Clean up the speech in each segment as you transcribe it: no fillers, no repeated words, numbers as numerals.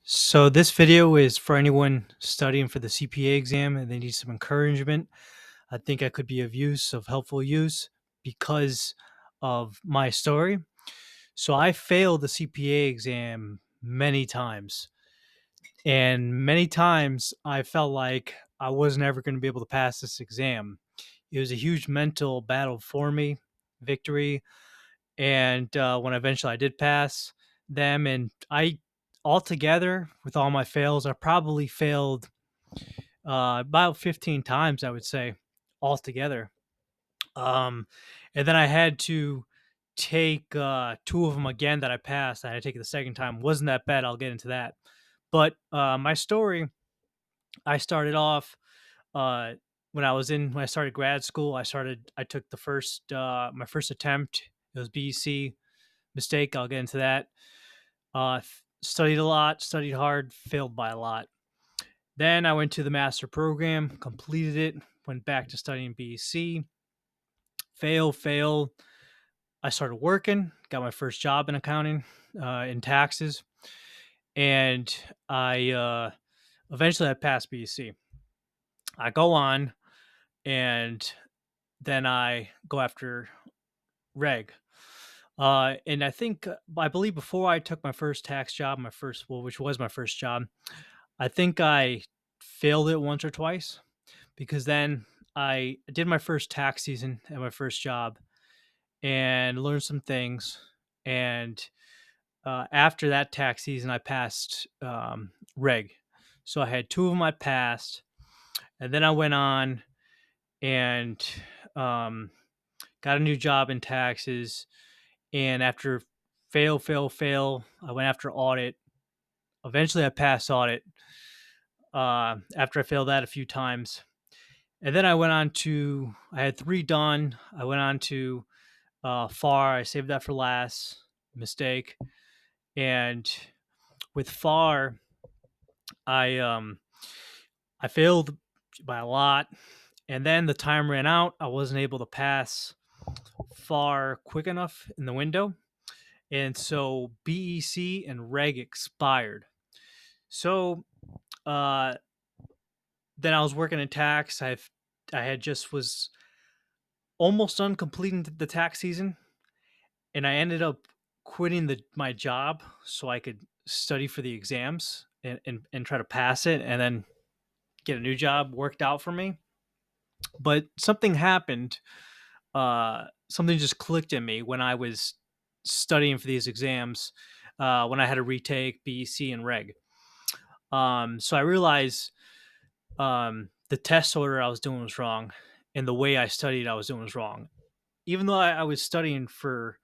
So this video is for anyone studying for the CPA exam and they need some encouragement. I think I could be of helpful use because of my story. So I failed the CPA exam many times, and many times I felt like I was never going to be able to pass this exam. It was a huge mental battle for me, victory, and when eventually I did pass them, and I altogether with all my fails, I probably failed about 15 times, I would say, altogether. Um, and then I had to take two of them again that I passed. I had to take it the second time. Wasn't that bad? I'll get into that. But my story, I started off uh, when I started grad school. I took my first attempt. It was BEC mistake. I'll get into that. Studied a lot, studied hard, failed by a lot. Then I went to the master program, completed it, went back to studying BEC, fail. I started working, got my first job in accounting, in taxes, and I eventually I passed BEC. I go on, and then I go after reg. And I believe before I took my first tax job, which was my first job, I think I failed it once or twice because then I did my first tax season at my first job and learned some things. And after that tax season, I passed reg. So I had two of them I passed, and then I went on and um, got a new job in taxes. And after fail, I went after audit. Eventually, I passed audit after I failed that a few times. And then I had three done. I went on to FAR. I saved that for last. Mistake. And with FAR, I um, I failed by a lot. And then the time ran out. I wasn't able to pass FAR quick enough in the window. And so BEC and reg expired. So uh, then I was working in tax. I had just was almost done completing the tax season, and I ended up quitting my job so I could study for the exams and try to pass it, and then get a new job. Worked out for me, but something happened. Something just clicked in me when I was studying for these exams. When I had to retake BEC and reg. So I realized the test order I was doing was wrong, and the way I studied I was doing was wrong. Even though I was studying for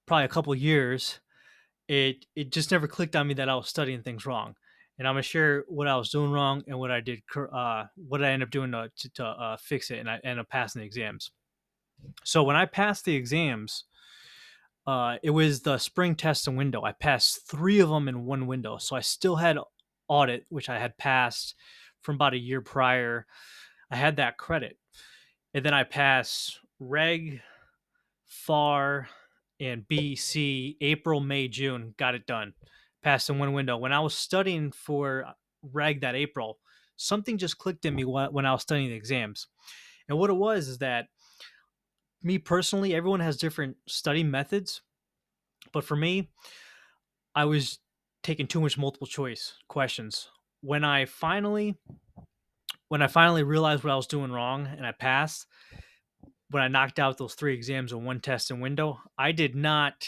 probably a couple of years, it just never clicked on me that I was studying things wrong. And I'm gonna share what I was doing wrong and what I ended up doing to fix it, and I ended up passing the exams. So when I passed the exams, it was the spring test and window. I passed three of them in one window, so I still had audit, which I had passed from about a year prior. I had that credit, and then I passed reg, FAR, and BC April, May, June. Got it done. Passed in one window. When I was studying for reg that April, something just clicked in me when I was studying the exams. And what it was is that me personally, everyone has different study methods, but for me, I was taking too much multiple choice questions. When I finally realized what I was doing wrong and I passed, when I knocked out those three exams in one test and window, I did not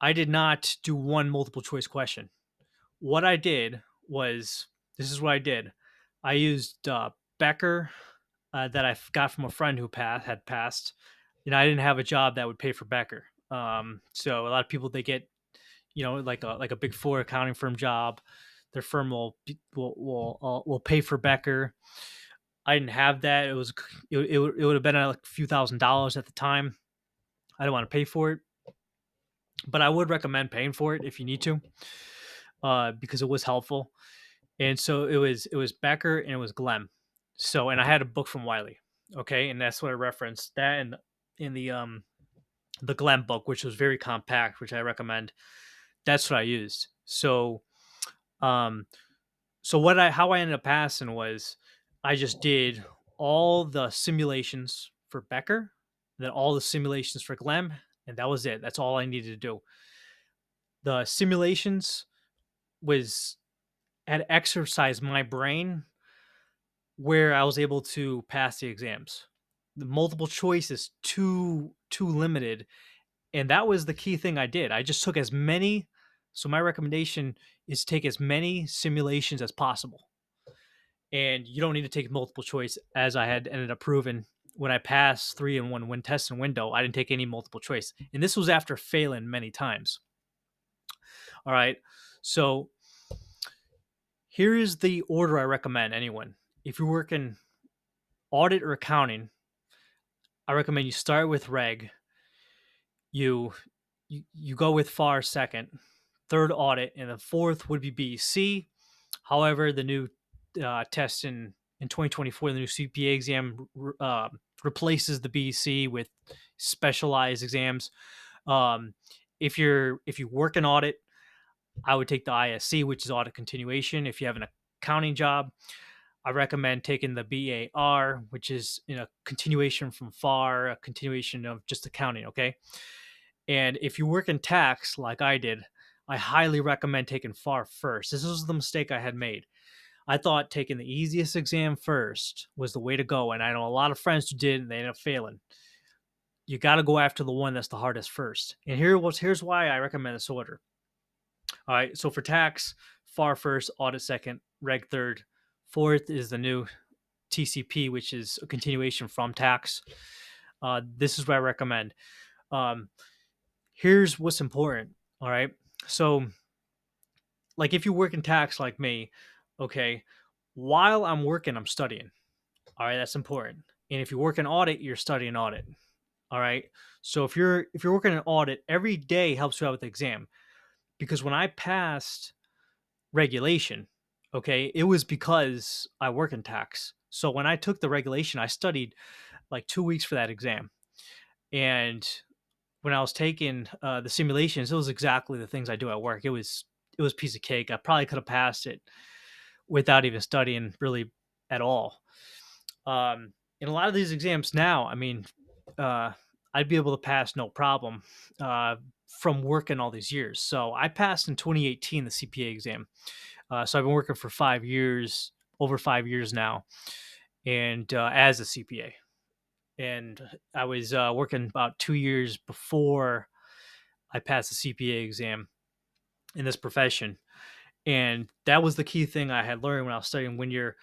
do one multiple choice question. What I did was this is what I did. I used Becker that I got from a friend who had passed. I didn't have a job that would pay for Becker. So a lot of people they get like a big four accounting firm job. Their firm will pay for Becker. I didn't have that. It would have been like a few $1,000s at the time. I didn't want to pay for it, but I would recommend paying for it if you need to, because it was helpful. And so it was Becker and it was Glenn. So and I had a book from Wiley, okay, and that's what I referenced that in the Glenn book, which was very compact, which I recommend. That's what I used. So Um, so how I ended up passing was I just did all the simulations for Becker, then all the simulations for Glenn, and that was it. That's all I needed to do. The simulations was had exercised my brain where I was able to pass the exams. The multiple choice is too limited, and that was the key thing I did. I just took as many. So my recommendation is take as many simulations as possible, and you don't need to take multiple choice. As I had ended up proving when I passed 3 and 1 win test and window, I didn't take any multiple choice, and this was after failing many times. All right, so here is the order I recommend anyone. If you're working audit or accounting, I recommend you start with reg. You you go with FAR second, third audit, and the fourth would be BC. However, the new test in 2024, the new CPA exam replaces the BC with specialized exams. Um, if you work in audit, I would take the ISC, which is audit continuation. If you have an accounting job, I recommend taking the BAR, which is continuation from FAR, a continuation of just accounting. Okay, and if you work in tax like I did, I highly recommend taking FAR first. This was the mistake I had made. I thought taking the easiest exam first was the way to go, and I know a lot of friends who did, and they ended up failing. You got to go after the one that's the hardest first. And here's why I recommend this order. All right, so for tax, FAR first, audit second, reg third, fourth is the new TCP, which is a continuation from tax. This is what I recommend. Um, Here's what's important. All right, so like if you work in tax like me, okay, while I'm working, I'm studying. All right, that's important. And if you work in audit, you're studying audit. All right. So if you're working in audit, every day helps you out with the exam. Because when I passed regulation, okay, it was because I work in tax. So when I took the regulation, I studied like 2 weeks for that exam. And when I was taking the simulations, it was exactly the things I do at work. It was a piece of cake. I probably could have passed it without even studying really at all. In a lot of these exams now, I mean, uh, I'd be able to pass no problem from working all these years. So I passed in 2018 the CPA exam. So I've been working for 5 years, over 5 years now, and as a CPA. And I was working about 2 years before I passed the CPA exam in this profession. And that was the key thing I had learned when I was studying. When you're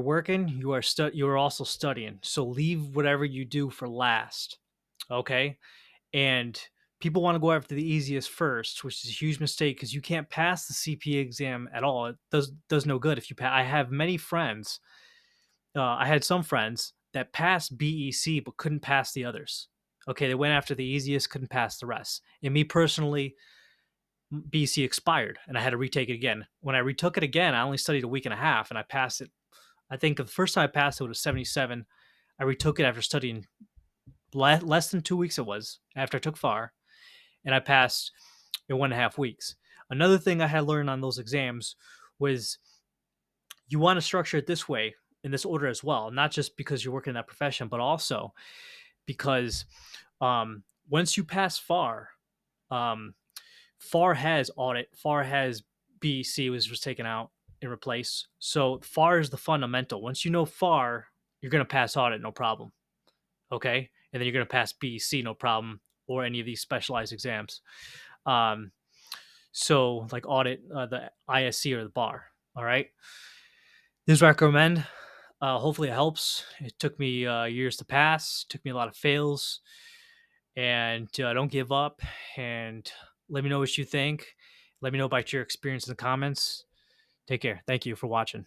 working, you are also studying. So leave whatever you do for last. Okay. And people want to go after the easiest first, which is a huge mistake because you can't pass the CPA exam at all. It does no good if you pass. I have many friends. I had some friends that passed BEC but couldn't pass the others. Okay, they went after the easiest, couldn't pass the rest. And me personally, BC expired and I had to retake it again. When I retook it again, I only studied a week and a half and I passed it. I think the first time I passed it was 77. I retook it after studying less than 2 weeks. It was after I took FAR, and I passed in 1.5 weeks. Another thing I had learned on those exams was you want to structure it this way in this order as well, not just because you're working in that profession, but also because once you pass FAR, um, FAR has audit, FAR has BEC was taken out and replaced. So FAR is the fundamental. Once you know FAR, you're going to pass audit, no problem. Okay. And then you're going to pass BEC, no problem, or any of these specialized exams. Um, so like audit, the ISC or the bar. All right. This is what I recommend. Hopefully it helps. It took me years to pass, took me a lot of fails, and don't give up. And let me know what you think. Let me know about your experience in the comments. Take care. Thank you for watching.